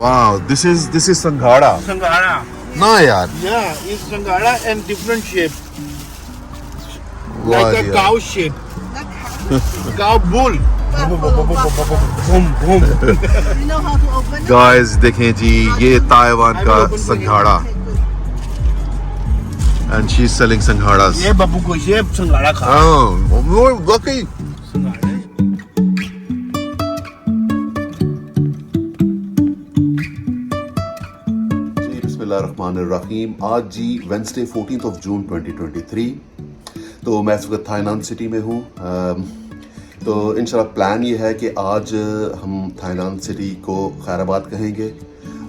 Wow, this is Sanghara. Sangharay. No, yaar. Yeah, it's Sangharay and different shape. Wow, Like a yaar. cow shape. Cow bull. Boom, boom. You know how to open it? Guys, देखें जी ये Taiwan का संघाड़ा and she's selling sangharas. ये बाबू को ये संघाड़ा खा. Oh, वो वाकई. संघाड़ा. बिस्मिल्लाहिर्रहमानिर्रहीम. आज जी वेंसडे 14th of June 2023. तो मैं इस वक्त थाईनान सिटी में हूँ. तो इंशाल्लाह प्लान ये है कि आज हम थाईनान सिटी को खैराबाद कहेंगे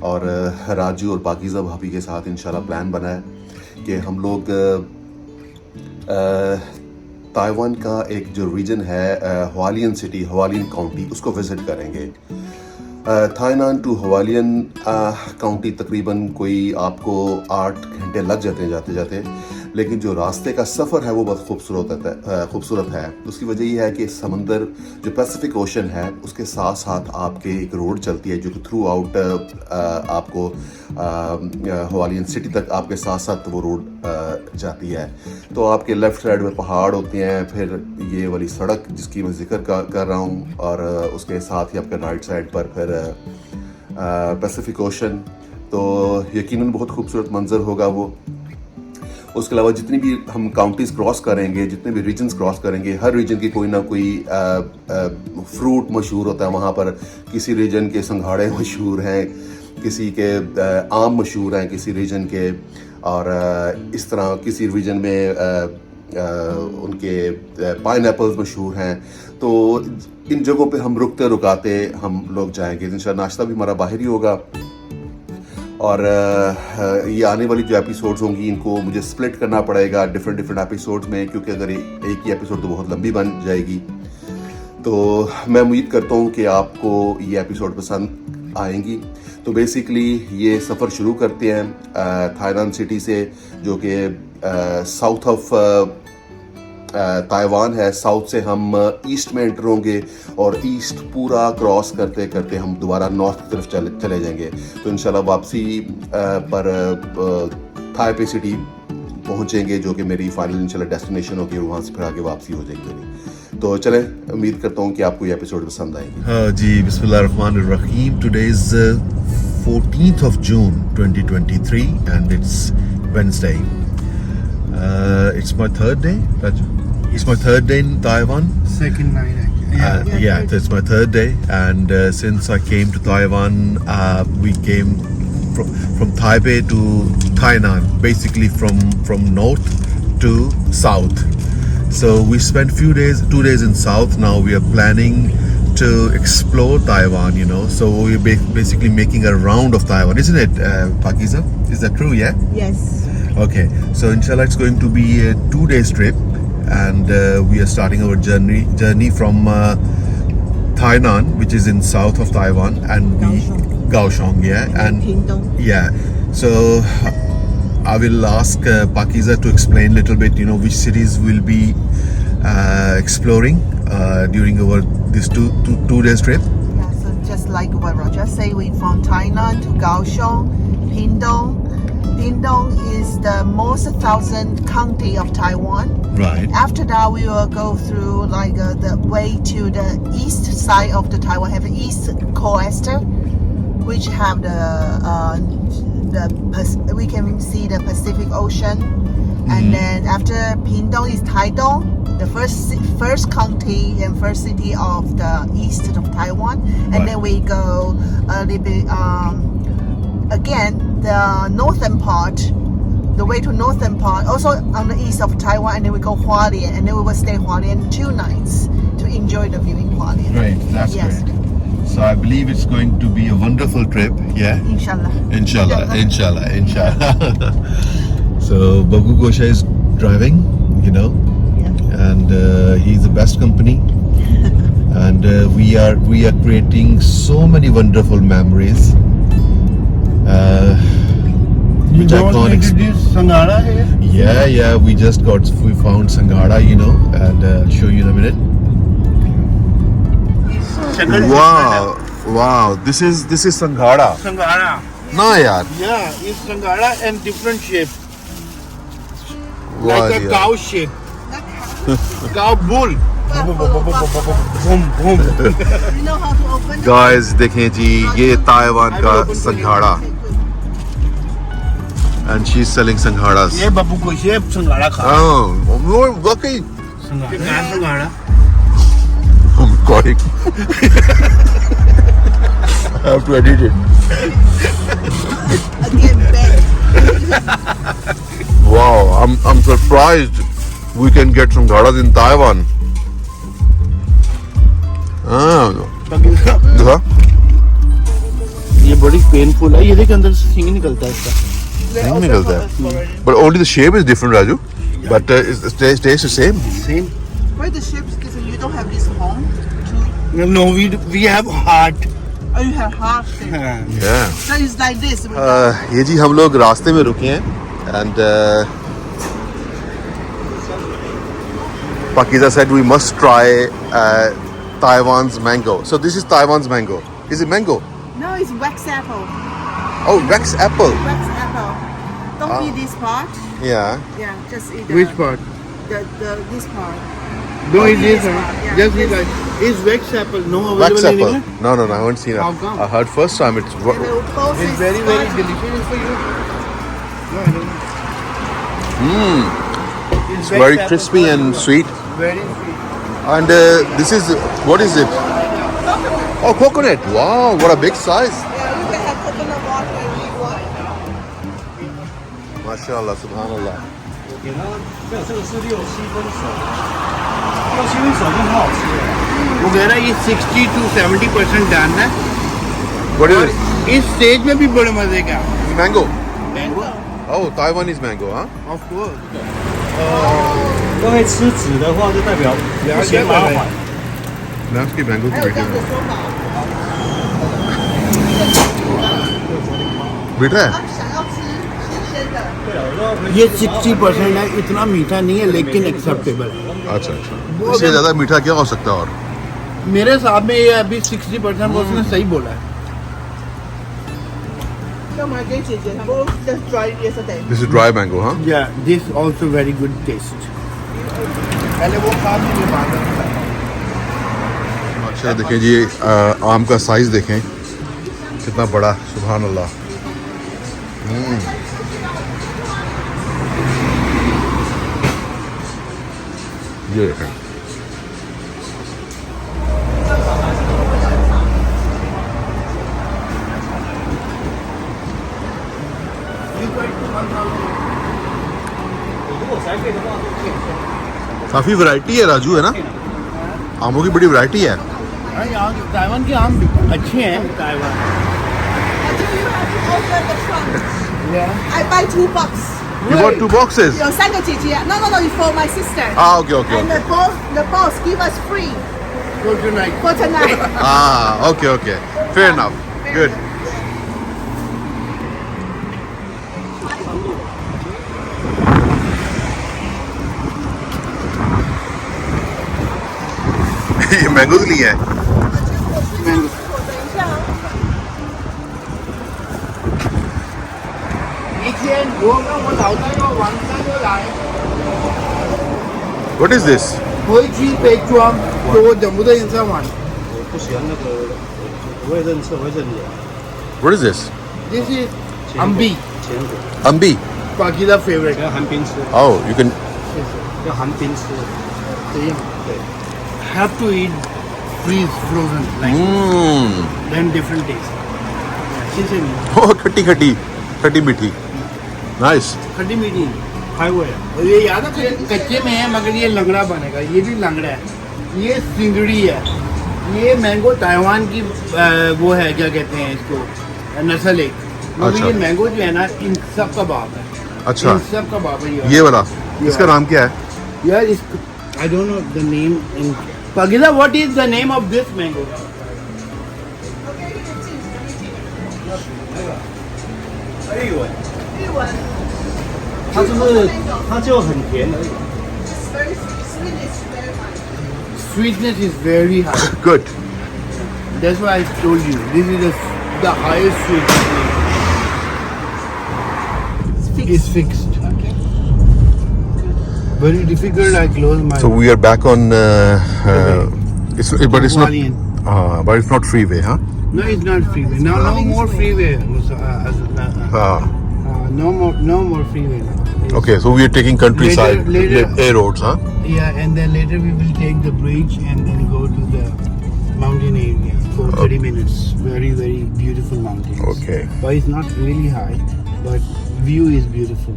और राजू और पाकीज़ा भाभी के साथ इंशाल्लाह प्लान बना है कि हम लोग ताइवान का एक जो रीजन है हुआलियन सिटी, हुआलियन काउंटी, उसको विज़िट करेंगे. थाईनान टू हुआलियन काउंटी तकरीबन कोई आपको 8 घंटे लग जाते हैं जाते जाते, लेकिन जो रास्ते का सफ़र है वो बहुत खूबसूरत है. उसकी वजह ये है कि समंदर जो पैसिफिक ओशन है उसके साथ साथ आपके एक रोड चलती है जो कि थ्रू आउट आपको हुआलियन सिटी तक आपके साथ साथ वो रोड जाती है. तो आपके लेफ़्ट साइड में पहाड़ होते हैं, फिर ये वाली सड़क जिसकी मैं जिक्र कर रहा हूँ, और उसके साथ ही आपके राइट साइड पर फिर पैसिफिक ओशन. तो यकीनन बहुत खूबसूरत मंजर होगा वो. उसके अलावा जितनी भी हम काउंटीज़ क्रॉस करेंगे, जितने भी रीजन्स क्रॉस करेंगे, हर रीजन की कोई ना कोई फ्रूट मशहूर होता है वहाँ पर. किसी रीजन के संघाड़े मशहूर हैं, किसी के आम मशहूर हैं किसी रीजन के, और इस तरह किसी रीजन में उनके पाइनएप्पल्स मशहूर हैं. तो इन जगहों पे हम रुकते रुकाते हम लोग जाएंगे. इंशाल्लाह नाश्ता भी हमारा बाहर ही होगा. और ये आने वाली जो एपिसोड्स होंगी इनको मुझे स्प्लिट करना पड़ेगा डिफरेंट एपिसोड्स में, क्योंकि अगर एक ही एपिसोड तो बहुत लंबी बन जाएगी. तो मैं उम्मीद करता हूँ कि आपको ये एपिसोड पसंद आएंगी. तो बेसिकली ये सफ़र शुरू करते हैं थाईनान सिटी से, जो कि साउथ ऑफ ताइवान है. साउथ से हम ईस्ट में एंटर होंगे और ईस्ट पूरा क्रॉस करते करते हम दोबारा नॉर्थ की तरफ चले जाएंगे. तो इंशाल्लाह वापसी पर थाईपे सिटी पहुंचेंगे, जो कि मेरी फाइनल इंशाल्लाह डेस्टिनेशन होगी, और वहाँ से फिर आगे वापसी हो जाएगी मेरी. तो चलें, उम्मीद करता हूँ कि आपको ये एपिसोड पसंद आएगी. हाँ जी, बिस्मिल्लाहिर्रहमानिर्रहीम. Today is 14th of June 2023 and it's Wednesday. It's my third day, Raju. It's my third day in Taiwan. Second night actually. Yeah, it's my third day, and since I came to Taiwan, we came from Taipei to Tainan, basically from north to south. So we spent 2 days in south. Now we are planning to explore Taiwan, you know. So we're basically making a round of Taiwan, isn't it, Pakiza? Is that true? Yeah. Yes. Okay, so inshallah it's going to be a 2-day trip, and we are starting our journey from Tainan, which is in south of Taiwan, and Kaohsiung, yeah, and Pingdong. yeah. So I will ask Pakiza to explain a little bit, you know, which cities we'll be exploring during this two days trip. Yeah, so just like what Roger said, we from Tainan to Kaohsiung, Pingdong. Pingdong is the most southern county of Taiwan. Right. After that, we will go through like the way to the east side of the Taiwan. Have the east coast, which have we can see the Pacific Ocean. And then after Pingdong is Taidong, the first county and first city of the east of Taiwan. And Right. then we go a little bit again the northern part, the way to northern part, also on the east of Taiwan, and then we go Hualien, and then we will stay Hualien 2 nights to enjoy the view in Hualien. Great, that's Yes. great. So I believe it's going to be a wonderful trip. Yeah. Inshallah. Inshallah. So Babu Gosha is driving, you know, Yeah. and he's the best company. And we are creating so many wonderful memories. You Which I don't can't introduce Sangharay here? Yeah. We found Sangharay, you know, and I'll show you in a minute. Shakal Wow, Wow, this is Sanghara. Sanghara. ना यार. Yeah, it's Sanghara and different shape. वाह Like a यार. cow shape. Cow bull. Bull. Boom, boom. You know how to open it? Guys, देखें जी ये Taiwan का संघाड़ा. And she's selling sangharas. ये बब्बू को ये संघाड़ा खा. Oh, वो वाकई. संघाड़ा. I'm calling. I have to edit it. Again, bed. Wow, I'm surprised we can get sangharas in Taiwan. देखा? ये बड़ी पेनफुल है. ये देख अंदर से सिंग निकलता है इसका. नहीं निकलता है. But only the shape is different, Raju. But it tastes the same. Same. Why the shapes different? You don't have this home too? No, we have heart. Oh, you have half shape. Yeah. So it's like this. ये जी हम लोग रास्ते में रुके हैं and Pakiza said we must try Taiwan's mango. So this is Taiwan's mango. Is it mango? No, it's wax apple. Oh, wax apple. Wax apple. Don't eat this part. Yeah. Yeah, just eat Which part? this part. No, it is. Yeah, Just this- like it's wax apple. No Wax available apple. anywhere. No, I haven't seen it. How come? I heard first time it's. And they will close It's this very part. delicious for you. No, I don't know. It's very crispy and sweet. Very sweet. And this is what is it? Oh, coconut. Wow, what a big size. Yeah, you can have coconut water if you want. MashaAllah, Subhanallah. 点它没有这个是6-7分熟，6-7分熟就很好吃了。 वगैरह ये 60 to 70% done है. What is और it? इस stage में भी बड़े मजे का. Mango. Mango. Oh, Taiwanese mango, huh? Of course. 各位吃籽的话，就代表不嫌麻烦。 मैं उसकी mango 还 की 有这 बेटी 样的 हूँ. 说法， बेटा है? 他想要吃新鲜的。 对了，我说回 ये 60% है. इतना मीठा नहीं है लेकिन एक्सेप्टेबल है. अच्छा. इससे ज़्यादा मीठा क्या हो सकता है और? मेरे हिसाब में ये अभी 60% उसने सही बोला है. 要买给姐姐，他们 just tried yesterday。 This is dry mango, huh? Yeah, this also very good taste. पहले वो खा के बाद में खाया. अच्छा देखें जी आम का साइज देखें कितना बड़ा. सुभान अल्लाह. ये देखें. काफी वैरायटी है राजू, है ना? आमों की बड़ी वैरायटी है. हाँ, यहाँ ताइवान के आम अच्छे हैं. Taiwan. Open the trunk. Yeah. I buy $2. You bought 2 boxes? 有3个姐姐，no, it's for my sister. Ah, okay. And the boss give us free So tonight. for tonight. Ah, okay. Fair enough. Good. ये mango के लिए है. 等一下哦。以前我跟我老大哥晚上就來 What is this? 回去被裝，就我全部都印上完。我不喜欢那个，我会认错，我会认脸。 What is this? This is ambi, 前果 Ambi. Pakila favorite. 要含冰吃， Oh, you can. 要含冰吃。对。对， Have to eat freeze frozen like then different taste. 谢谢你。 Oh, खट्टी मीठी. Nice. खट्टी मीठी. 开胃啊！ और ये याद है कच्चे में है मगर ये लंगड़ा बनेगा. ये भी लंगड़ा है. ये सिंगड़ी है. ये मैंगो ताइवान की वो है, क्या कहते हैं इसको, नस्ल एक. मगर अच्छा. ये मैंगो जो है ना, इन सब का बाप है. अच्छा. इन सब का बाप है ये वाला. इसका नाम क्या है? यार इस I don't know the name in Pagila. What is the name of this mango? 玉文，日文它就是它就很甜而已。 very sweet, is very high. Sweetness is very high. Good. That's why I told you. This is the highest switch. It's fixed. Okay. Very difficult. I close my. So we are back on. But it's not. Hualien. But it's not freeway, huh? No, it's not freeway. Now, no more freeway. No more freeway now. It's- Okay, so we are taking countryside Later- A roads, huh? Yeah, and then later we will take the bridge and then go to the mountain area for 30 minutes. Very, very beautiful mountains. Okay, But it's not really high, but view is beautiful.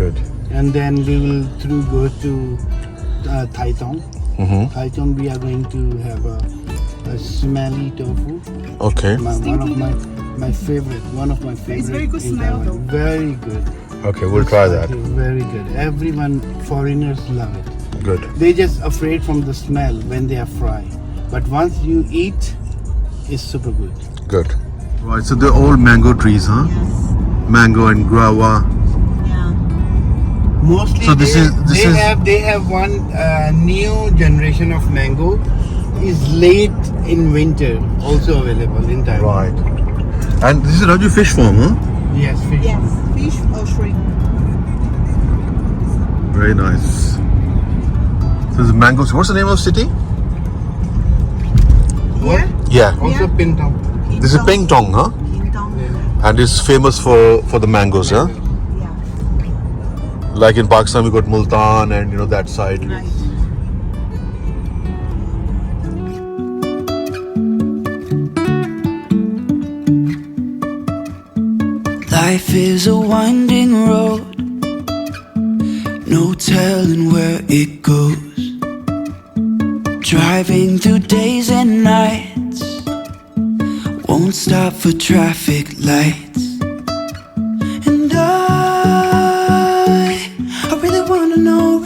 good. And then we will go to Taiwan. Taiwan, we are going to have a smelly tofu. Okay, One of my favorite. It's very good in smell, Taiwan. though. Very good. okay, we'll try that. Okay, very good. Everyone, foreigners love it. Good. They just afraid from the smell when they are fried. But once you eat, it's super good. Good. Right, so they're all mango trees, huh? Mango and guava. Yeah. Mostly So this is- they have one new generation of mango is late in winter also available in Taiwan. Right. And this is Raju fish farm, huh? Yes, fish. Yes. Fish or shrimp. Very nice. So the mangoes. What's the name of the city? Here. Yeah. Also Yeah. Pintong. This is Ping Tong, huh? Pingdong. And it's famous for the mangoes, huh? Yeah. Like in Pakistan, we got Multan and that side. Nice. Life is a winding road, no telling where it goes. Driving through days and nights, won't stop for traffic lights. And I really wanna know,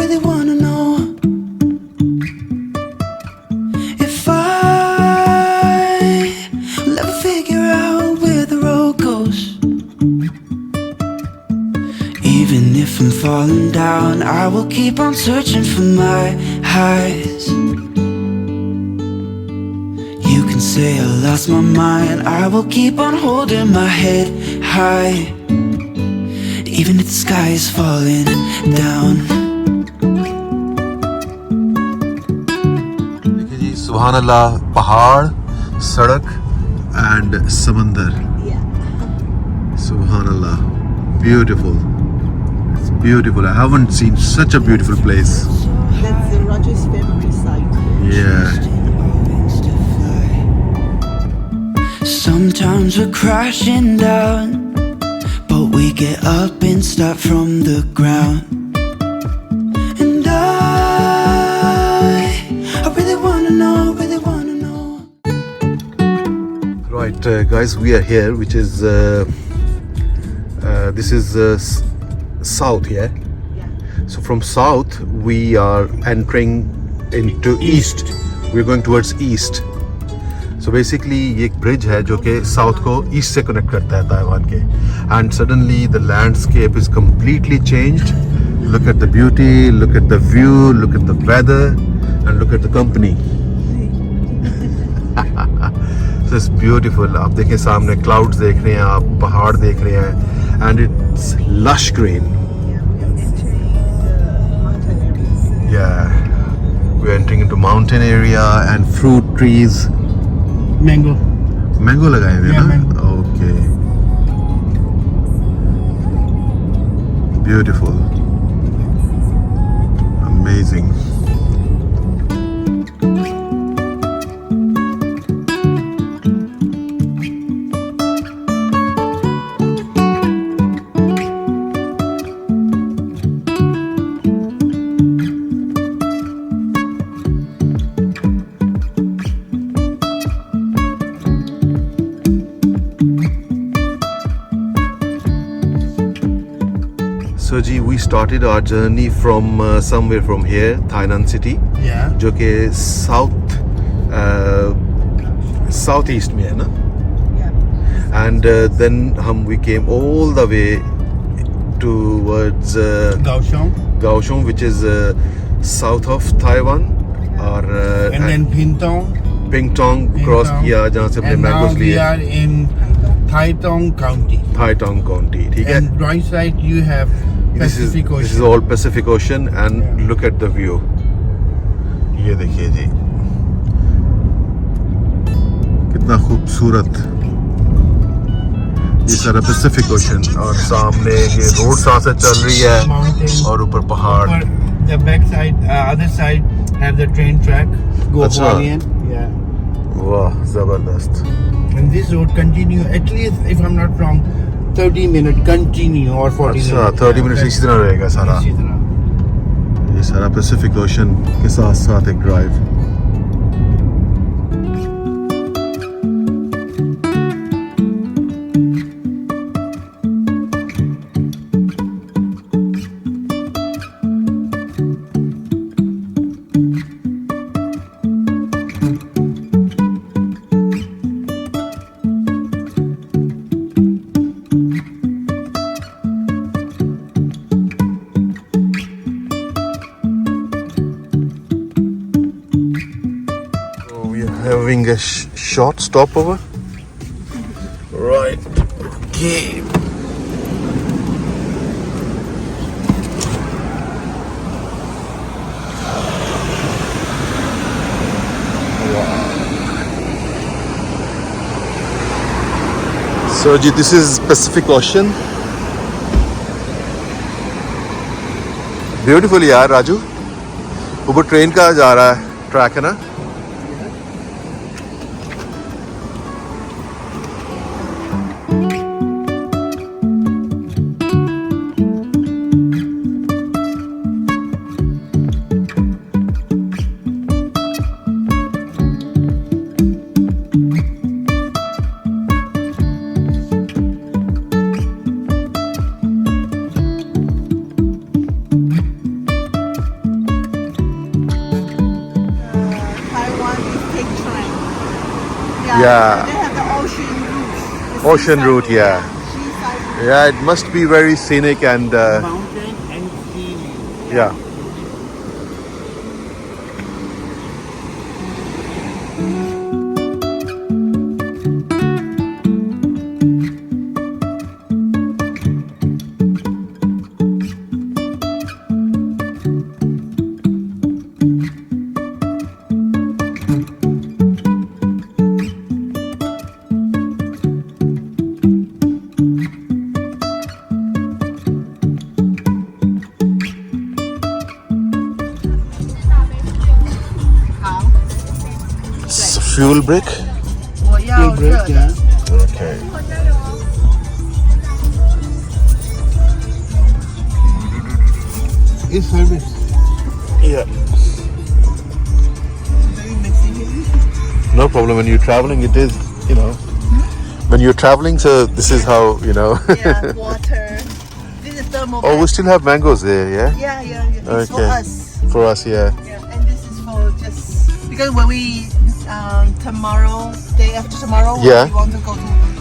if I will ever figure out where the road goes. Even if I'm falling down, I will keep on searching for my highs. You can say I lost my mind, I will keep on holding my head high. Even if the sky is falling down. देखिए जी, सुभान अल्लाह, पहाड़, सड़क and समंदर. Yeah. Subhan Allah. Beautiful. It's beautiful. I haven't seen such a beautiful place. That's the Raju's favorite site. Yeah. Sometimes we're crashing down, but we get up and start from the ground. And I really wanna know. Right, guys, we are here, which is this is south, yeah. So from south we are entering into east. We're going towards east. So basically ये एक bridge है जो कि south को east से connect करता है Taiwan के. And suddenly the landscape is completely changed. Look at the beauty, look at the view, look at the weather, and look at the company. So it's beautiful. आप देखें सामने clouds देख रहे हैं, आप पहाड़ देख रहे हैं, and it's lush green. Yeah, we are entering the mountain areas. Yeah, we're entering into mountain area and fruit trees. Mango. Mango लगाए हुए Yeah, ना? mango. Okay. Beautiful. Amazing. So ji, we started our journey from somewhere from here, Tainan City, Yeah. जो कि south east में है ना? Yeah. And then we came all the way towards Kaohsiung. which is south of Taiwan, or And then Pintong. Pingtung cross किया जहाँ से हमने And now mangoes we लिए are in Taiwan County. Taitung county ठीक है And right side you have Pacific this is Ocean. all Pacific Ocean and look at the view ये देखिए जी कितना खूबसूरत ये सारा पैसिफिक ओशन और सामने ये रोड सांस चल रही है Mountain. और ऊपर पहाड़ Upper, the back side, other side have the train track. Go Achha. Hualien. Yeah. वाह जबरदस्त And this road continue at least, if I'm not wrong, 30 minutes continue or 40 अच्छा minutes. 30 मिनट इसी तरह रहेगा सारा इसी तरह. ये सारा पैसिफिक ओशन के साथ साथ एक drive having a short stopover. Right. Okay. So ji, this is Pacific Ocean. Beautiful यार राजू. ऊपर ट्रेन का जा रहा है ट्रैक है ना. Yeah. They have the ocean route. Ocean route, yeah. Seaside. Yeah, it must be very scenic and Mountain and sea view. yeah. Fuel break? 我要热的。 Okay. It's service. Yeah. Very messy. No problem. When you're traveling, it is, you know, when you're traveling, so this is how, you know. Yeah, water. This is thermal. Oh, we still have mangoes there, yeah? Yeah. It's for Okay. us. For us, yeah. Yeah, and this is for just because when we tomorrow, day after tomorrow, Yeah. we want to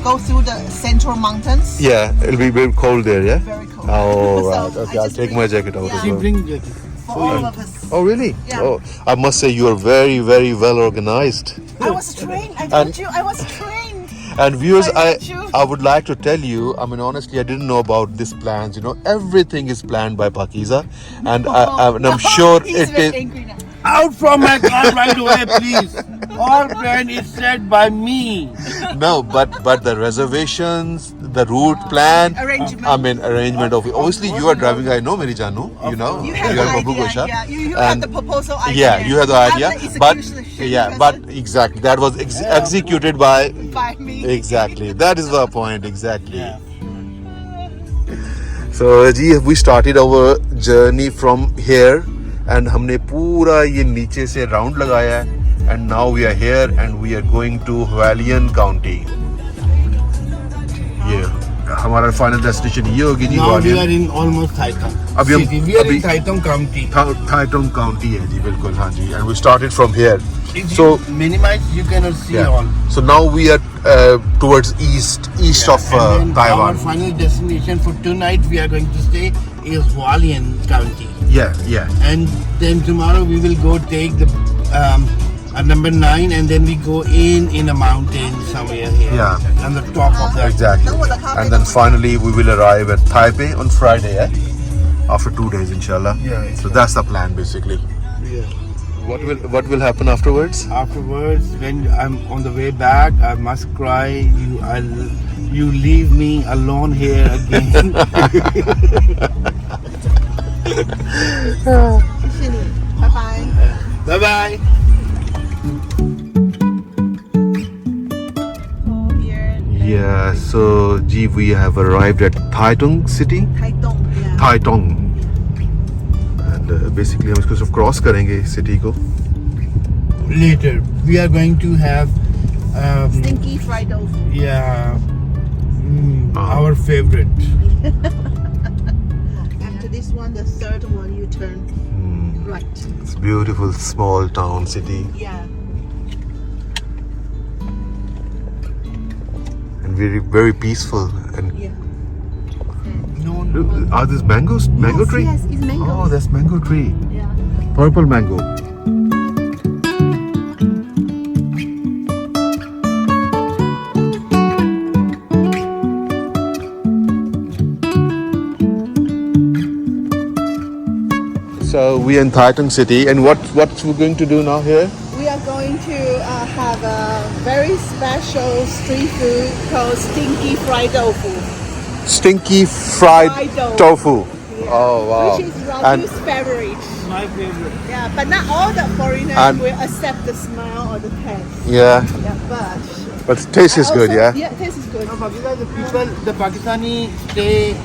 go through the central mountains. Yeah, it'll be very cold there, yeah? Very cold. Oh, So right. Okay, I I'll just take bring- my jacket out Yeah. as She well. bring jacket. For all of us. Oh, really? Yeah. Oh, I must say you are very, very well organized. I was trained. I told you, I was trained. And viewers, I met you. I would like to tell you, I mean, honestly, I didn't know about these plans. You know, everything is planned by Pakiza, and I'm sure He's it very is. angry now. Out from my car right away, please. All plan is set by me. No, but the reservations, the route plan, Arrangement. I mean, arrangement of. Obviously, you are driving. I know, Meri Janu. You know, You have are the Babu idea. Gosha. Yeah, you have And- the proposal idea. Yeah, you have the I'm idea, the but execution yeah, but person exactly that was executed by by me. exactly. That is the point. Exactly. So, ji, we started our journey from here, and हमने पूरा ये नीचे से round लगाया है, and now we are here, and we are going to Hualien County. ये हमारा final destination ये होगी जी Now we are Hualien. in almost Taiwan अभी हम- City. We are in अभी- Taiwan County. Taiwan County है जी बिल्कुल हाँ जी, and we started from here. If So you minimize, you cannot see yeah, all. so now we are towards east of And then Taiwan. our final destination for tonight we are going to stay is Hualien County. Yeah. And then tomorrow we will go take the at number 9, and then we go in a mountain somewhere here. Yeah. On the top of that. Exactly. And then finally we will arrive at Taipei on Friday, after 2 days, inshallah. Yeah, So that's the plan, basically. Yeah. What will happen afterwards? Afterwards, when I'm on the way back, I must cry. You leave me alone here again. Bye bye. Bye bye. Yeah, so Ji, we have arrived at Tainan City. Taitung. Yeah. Taitung. And basically हम इसको सब cross करेंगे city को. Later, we are going to have Stinky fried tofu. yeah, our favorite. After this one, the third one, you turn right. It's beautiful small town city Yeah. and very peaceful. And Yeah. No. are these mango tree? Yes, it's mango. Oh, that's mango tree. Yeah. Purple mango. So we are in Tainan City, and what we're going to do now here? We are going to have a very special street food called stinky fried tofu. Stinky fried Fried tofu. tofu. Yeah. Oh wow! Which is And Raju's favorite. My favorite. Yeah, but not all the foreigners And- will accept the smell or the taste. yeah, Yeah, but taste is good, also- yeah. Yeah, taste is good. No, Pakistan, the people, the Pakistani stay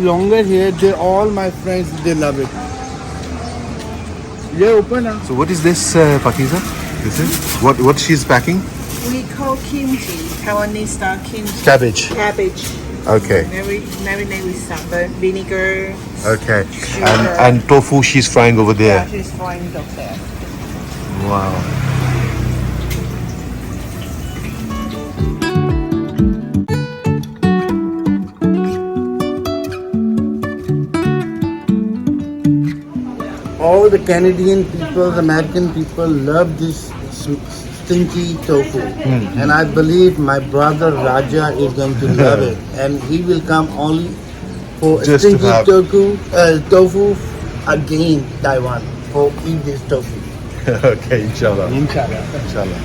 longer here. They all my friends, they love it. Yeah, open now. So what is this, Pakiza? This is what she's packing? We call kimchi, Taiwanese style kimchi. Cabbage. Cabbage. Okay. Marinate with some vinegar. Okay. Sugar. And tofu she's frying over there. Yeah, she's frying up there. Wow. All the Canadian people, the American people love this stinky tofu. And I believe my brother Raja is going to love it. And he will come only for Just to stinky have- tofu again, Taiwan, for eat this tofu. Okay, inshallah. Inshallah. Inshallah.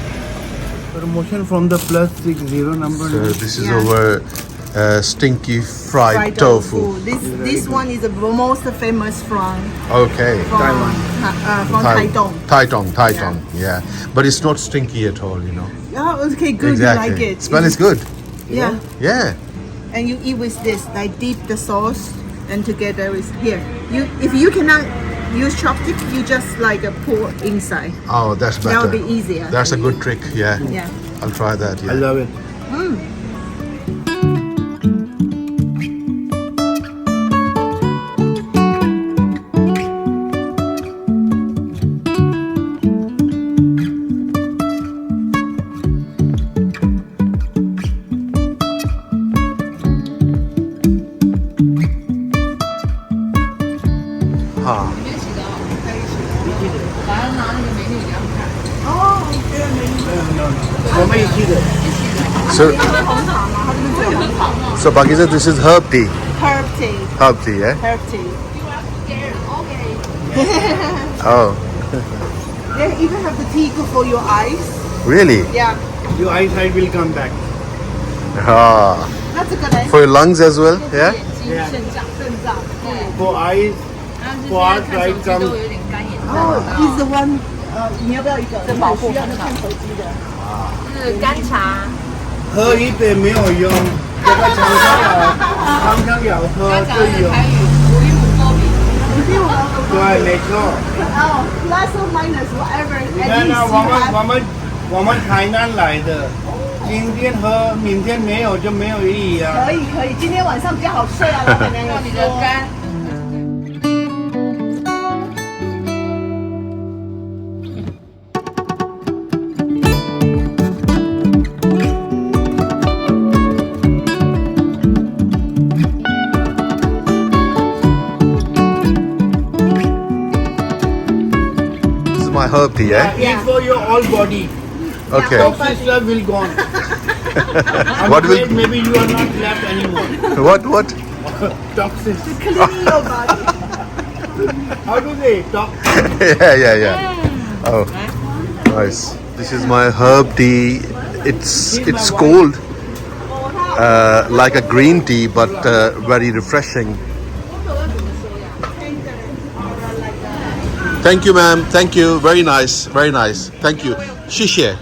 Promotion from the +60 number. So this is Yeah. our stinky fried tofu. This one is the most famous from Okay. Taiwan. From Taitung. Taitung. Yeah. But it's not stinky at all, you know. Oh, okay, good. Exactly. You like it. Smell is good. Yeah. Yeah. And you eat with this, like dip the sauce and together with here. If you cannot use chopstick, you just like pour inside. Oh, that's better. That would be easier. That's a good trick. Yeah. Yeah. I'll try that. I Yeah. love it. Huh. 我们一起的。 So Pakiza, this is herb tea. Herb tea. Herb tea, yeah? Herb tea. Oh, They even have the tea good for your eyes. really? Yeah. Your eyesight will come back. Ah. That's a good idea. For your lungs as well, yeah? Yeah. 肾脏. For eyes, for eyesight come. Oh, he's the one. 你要不要一个？这保护需要看手机的。是干茶，喝一杯没有用，这个常常要喝就有。对，没错。哦，plus or minus whatever. 你看呢，我们台南来的，今天喝，明天没有就没有意义啊。可以，今天晚上比较好睡啊，老板娘有你的说。肝。 This is my herb tea, eh? It's for your whole body. Okay. Toxins will gone. I'm What will- afraid maybe you are not left anymore. What? Toxins. Cleaning your body. How do they talk? Yeah. Oh, nice. This is my herb tea. It's cold, like a green tea, but very refreshing. Thank you, ma'am. Thank you. Very nice. Very nice. Thank you. 谢谢。